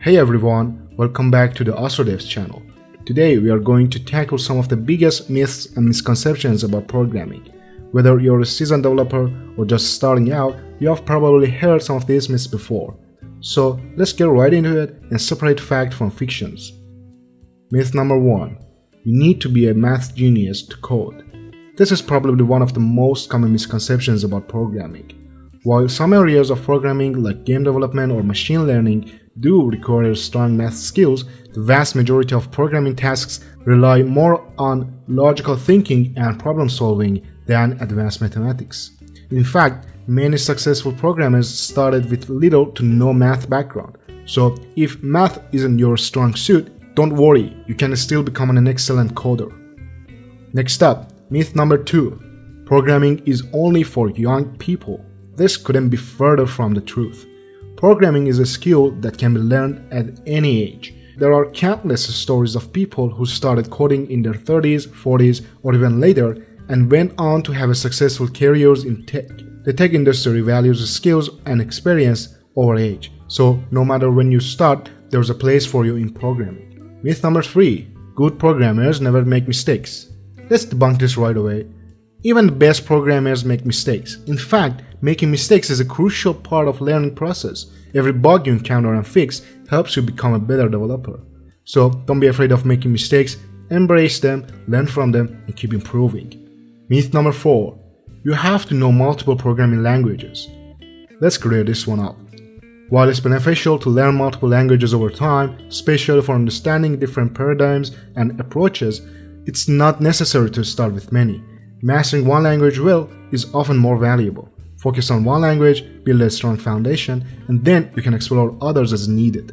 Hey everyone, welcome back to the Astrodevs channel. Today we are going to tackle some of the biggest myths and misconceptions about programming. Whether you're a seasoned developer or just starting out, you have probably heard some of these myths before. So let's get right into it and separate fact from fictions. Myth number 1. You need to be a math genius to code. This is probably one of the most common misconceptions about programming. While some areas of programming like game development or machine learning do require strong math skills, the vast majority of programming tasks rely more on logical thinking and problem solving than advanced mathematics. In fact, many successful programmers started with little to no math background. So if math isn't your strong suit, don't worry, you can still become an excellent coder. Next up, myth number 2. Programming is only for young people. This couldn't be further from the truth. Programming is a skill that can be learned at any age. There are countless stories of people who started coding in their 30s, 40s, or even later and went on to have successful careers in tech. The tech industry values skills and experience over age. So no matter when you start, there's a place for you in programming. Myth number 3. Good programmers never make mistakes. Let's debunk this right away. Even the best programmers make mistakes. In fact, making mistakes is a crucial part of the learning process. Every bug you encounter and fix helps you become a better developer. So don't be afraid of making mistakes, embrace them, learn from them, and keep improving. Myth number 4. You have to know multiple programming languages. Let's clear this one up. While it's beneficial to learn multiple languages over time, especially for understanding different paradigms and approaches, it's not necessary to start with many. Mastering one language well is often more valuable. Focus on one language, build a strong foundation, and then you can explore others as needed.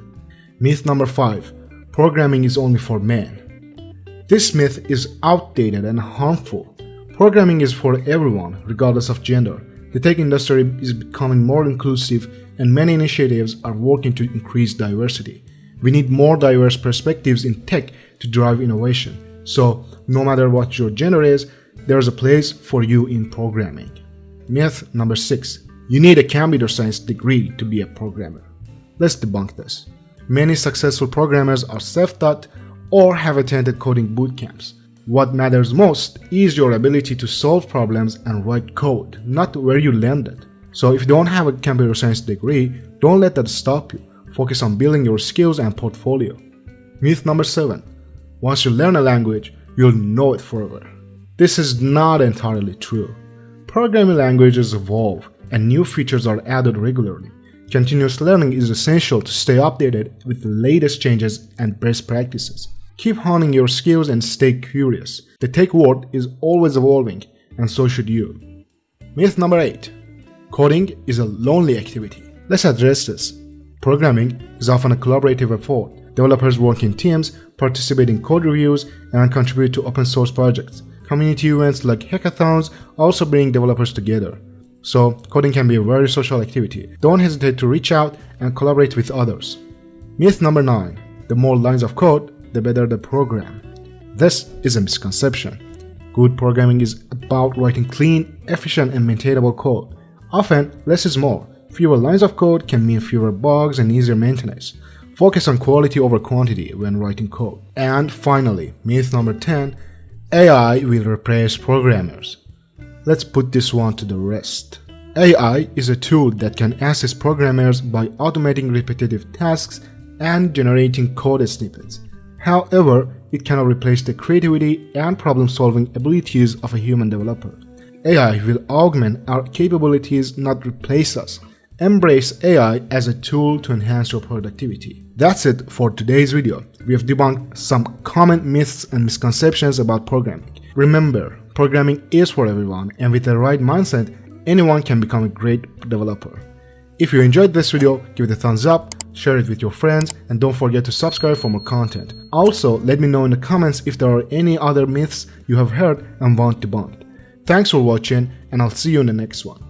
Myth number 5. Programming is only for men. This myth is outdated and harmful. Programming is for everyone, regardless of gender. The tech industry is becoming more inclusive, and many initiatives are working to increase diversity. We need more diverse perspectives in tech to drive innovation. So, no matter what your gender is, there's a place for you in programming. Myth number 6. You need a computer science degree to be a programmer. Let's debunk this. Many successful programmers are self-taught or have attended coding boot camps. What matters most is your ability to solve problems and write code, not where you landed. So if you don't have a computer science degree, don't let that stop you. Focus on building your skills and portfolio. Myth number 7. Once you learn a language, you'll know it forever. This is not entirely true. Programming languages evolve and new features are added regularly. Continuous learning is essential to stay updated with the latest changes and best practices. Keep honing your skills and stay curious. The tech world is always evolving, and so should you. Myth number 8. Coding is a lonely activity. Let's address this. Programming is often a collaborative effort. Developers work in teams, participate in code reviews, and contribute to open source projects. Community events like hackathons also bring developers together. So, coding can be a very social activity. Don't hesitate to reach out and collaborate with others. Myth number 9. The more lines of code, the better the program. This is a misconception. Good programming is about writing clean, efficient, and maintainable code. Often, less is more. Fewer lines of code can mean fewer bugs and easier maintenance. Focus on quality over quantity when writing code. And finally, myth number 10. AI will replace programmers. Let's put this one to the rest. AI is a tool that can assist programmers by automating repetitive tasks and generating code snippets. However, it cannot replace the creativity and problem-solving abilities of a human developer. AI will augment our capabilities, not replace us. Embrace AI as a tool to enhance your productivity. That's it for today's video. We have debunked some common myths and misconceptions about programming. Remember, programming is for everyone, and with the right mindset, anyone can become a great developer. If you enjoyed this video, give it a thumbs up, share it with your friends, and don't forget to subscribe for more content. Also, let me know in the comments if there are any other myths you have heard and want debunked. Thanks for watching, and I'll see you in the next one.